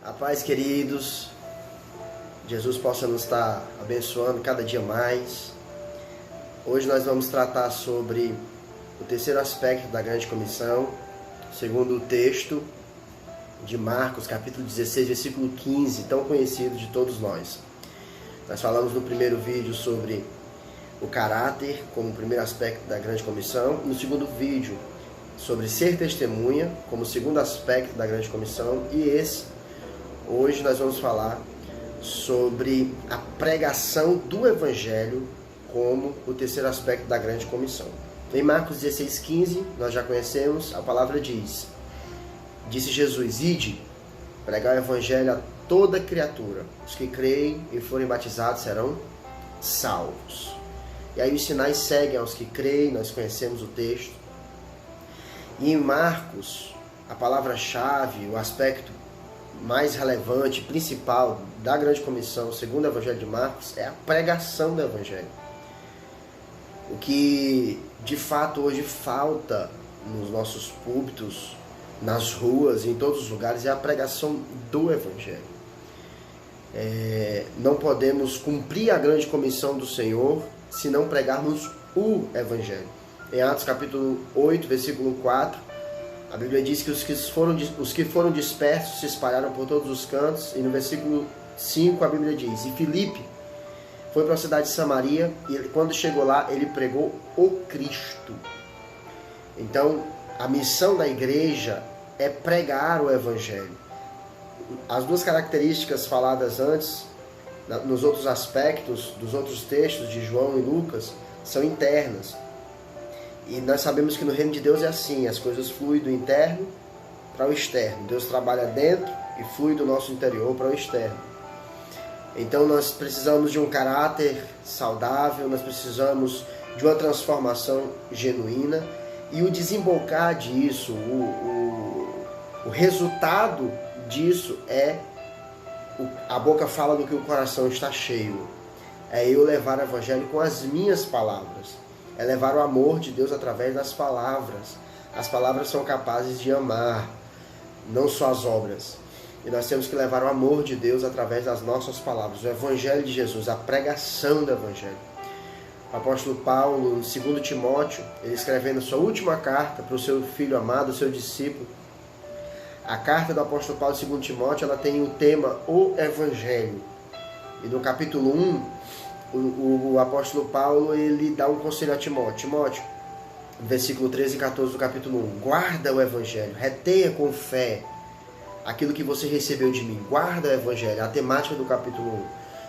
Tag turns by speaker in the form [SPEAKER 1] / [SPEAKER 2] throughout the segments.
[SPEAKER 1] A paz, queridos. Jesus possa nos estar abençoando cada dia mais. Hoje nós vamos tratar sobre o terceiro aspecto da grande comissão, segundo o texto de Marcos, capítulo 16, versículo 15, tão conhecido de todos nós. Nós falamos no primeiro vídeo sobre o caráter como o primeiro aspecto da grande comissão. No segundo vídeo, sobre ser testemunha como o segundo aspecto da grande comissão. E hoje nós vamos falar sobre a pregação do evangelho como o terceiro aspecto da grande comissão. Em Marcos 16:15, nós já conhecemos, a palavra diz: disse Jesus, ide, pregar o evangelho a toda criatura. Os que creem e forem batizados serão salvos. E aí os sinais seguem aos que creem, nós conhecemos o texto. E em Marcos, a palavra-chave, o aspecto mais relevante, principal da grande comissão, segundo o evangelho de Marcos, é a pregação do evangelho. O que de fato hoje falta nos nossos púlpitos, nas ruas, em todos os lugares, é a pregação do evangelho. Não podemos cumprir a grande comissão do Senhor se não pregarmos o evangelho. Em Atos capítulo 8, versículo 4, a Bíblia diz que os que foram dispersos se espalharam por todos os cantos. E no versículo 5 a Bíblia diz: e Filipe foi para a cidade de Samaria, e quando chegou lá, ele pregou o Cristo. Então, a missão da igreja é pregar o evangelho. As duas características faladas antes, nos outros aspectos dos outros textos de João e Lucas, são internas. E nós sabemos que no reino de Deus é assim, as coisas fluem do interno para o externo. Deus trabalha dentro e flui do nosso interior para o externo. Então nós precisamos de um caráter saudável, nós precisamos de uma transformação genuína, e o desembocar disso, o resultado disso é a boca fala do que o coração está cheio. É eu levar o evangelho com as minhas palavras. É levar o amor de Deus através das palavras. As palavras são capazes de amar, não só as obras. E nós temos que levar o amor de Deus através das nossas palavras. O evangelho de Jesus, a pregação do evangelho. O apóstolo Paulo, em 2 Timóteo, ele escrevendo sua última carta para o seu filho amado, o seu discípulo. A carta do apóstolo Paulo, 2 Timóteo, ela tem o tema O Evangelho. E no capítulo 1, o apóstolo Paulo, ele dá um conselho a Timóteo. Timóteo, versículo 13 e 14 do capítulo 1. Guarda o evangelho, retenha com fé aquilo que você recebeu de mim. Guarda o evangelho, a temática do capítulo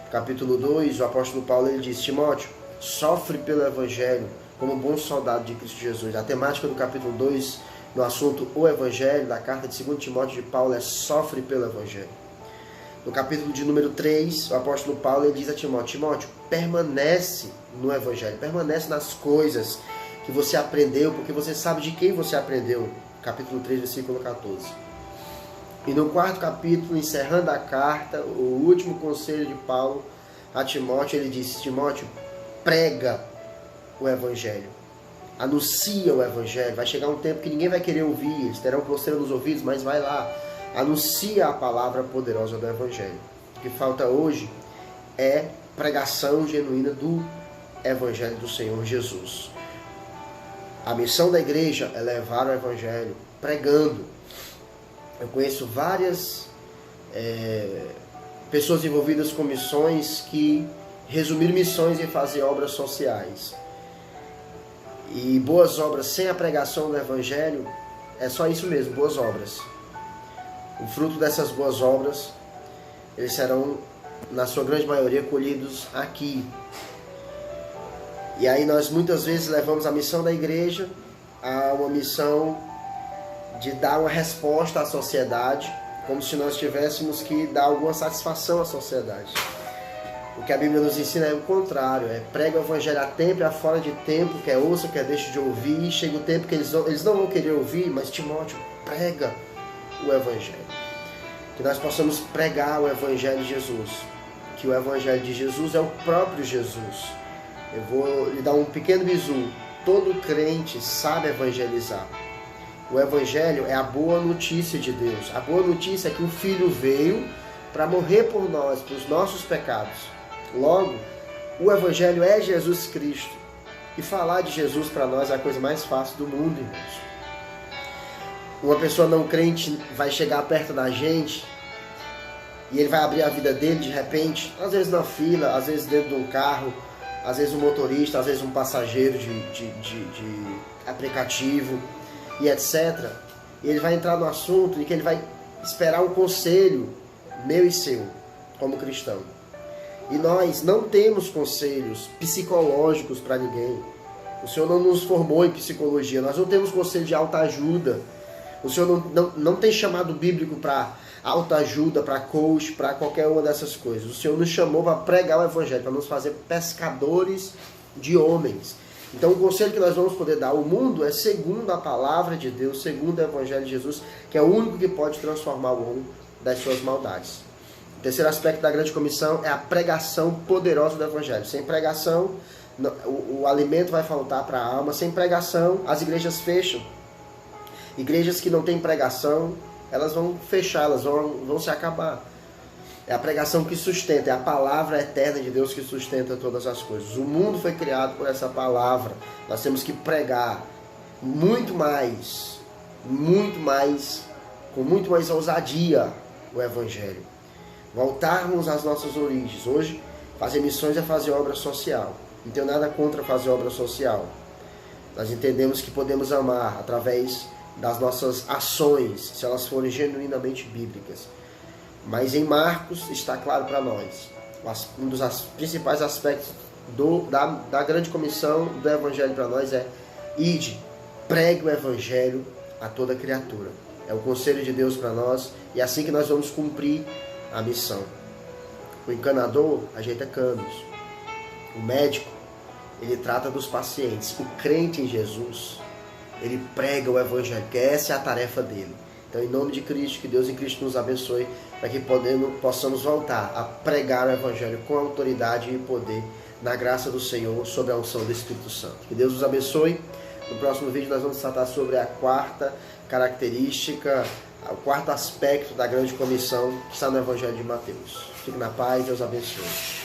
[SPEAKER 1] 1. Capítulo 2, o apóstolo Paulo, ele diz: Timóteo, sofre pelo evangelho como bom soldado de Cristo Jesus. A temática do capítulo 2, no assunto o evangelho, da carta de 2 Timóteo de Paulo, é sofre pelo evangelho. No capítulo de número 3, o apóstolo Paulo, ele diz a Timóteo: Timóteo, permanece no evangelho, permanece nas coisas que você aprendeu, porque você sabe de quem você aprendeu. Capítulo 3, versículo 14. E no quarto capítulo, encerrando a carta, o último conselho de Paulo a Timóteo, ele disse: Timóteo, prega o evangelho, anuncia o evangelho. Vai chegar um tempo que ninguém vai querer ouvir, eles terão coceira nos ouvidos, mas vai lá, anuncia a palavra poderosa do evangelho. O que falta hoje é pregação genuína do evangelho do Senhor Jesus. A missão da igreja é levar o evangelho pregando. Eu conheço várias pessoas envolvidas com missões que resumiram missões em fazer obras sociais. E boas obras sem a pregação do evangelho é só isso mesmo, boas obras. O fruto dessas boas obras, eles serão, na sua grande maioria, colhidos aqui. E aí nós muitas vezes levamos a missão da igreja a uma missão de dar uma resposta à sociedade, como se nós tivéssemos que dar alguma satisfação à sociedade. O que a Bíblia nos ensina é o contrário, prega o evangelho a tempo e a fora de tempo, quer ouça, quer deixe de ouvir. Chega o tempo que eles não vão querer ouvir, mas Timóteo, prega o evangelho. Que nós possamos pregar o evangelho de Jesus, que o evangelho de Jesus é o próprio Jesus. Eu vou lhe dar um pequeno bizu. Todo crente sabe evangelizar. O Evangelho é a boa notícia de Deus. A boa notícia é que o Filho veio para morrer por nós, pelos nossos pecados. Logo, o Evangelho é Jesus Cristo. E falar de Jesus para nós é a coisa mais fácil do mundo, irmãos. Uma pessoa não crente vai chegar perto da gente e ele vai abrir a vida dele de repente, às vezes na fila, às vezes dentro de um carro, às vezes um motorista, às vezes um passageiro de aplicativo e etc. E ele vai entrar no assunto e que ele vai esperar um conselho meu e seu, como cristão. E nós não temos conselhos psicológicos para ninguém. O Senhor não nos formou em psicologia, nós não temos conselho de autoajuda. O Senhor não tem chamado bíblico para autoajuda, para coach, para qualquer uma dessas coisas. O Senhor nos chamou para pregar o Evangelho, para nos fazer pescadores de homens. Então o conselho que nós vamos poder dar ao mundo é segundo a palavra de Deus, segundo o Evangelho de Jesus, que é o único que pode transformar o homem das suas maldades. O terceiro aspecto da grande comissão é a pregação poderosa do Evangelho. Sem pregação, o alimento vai faltar para a alma. Sem pregação, as igrejas fecham. Igrejas que não têm pregação, elas vão fechar, elas vão se acabar. É a pregação que sustenta, é a palavra eterna de Deus que sustenta todas as coisas. O mundo foi criado por essa palavra. Nós temos que pregar muito mais, com muito mais ousadia o Evangelho. Voltarmos às nossas origens. Hoje, fazer missões é fazer obra social. Não tenho nada contra fazer obra social. Nós entendemos que podemos amar através das nossas ações, se elas forem genuinamente bíblicas. Mas em Marcos está claro para nós, um dos principais aspectos da grande comissão do Evangelho para nós é: ide, pregue o Evangelho a toda criatura. É o conselho de Deus para nós e é assim que nós vamos cumprir a missão. O encanador ajeita canos. O médico, ele trata dos pacientes. O crente em Jesus, ele prega o Evangelho, que essa é a tarefa dele. Então, em nome de Cristo, que Deus em Cristo nos abençoe, para que possamos voltar a pregar o Evangelho com autoridade e poder, na graça do Senhor, sob a unção do Espírito Santo. Que Deus nos abençoe. No próximo vídeo nós vamos tratar sobre a quarta característica, o quarto aspecto da grande comissão que está no Evangelho de Mateus. Fique na paz, Deus abençoe.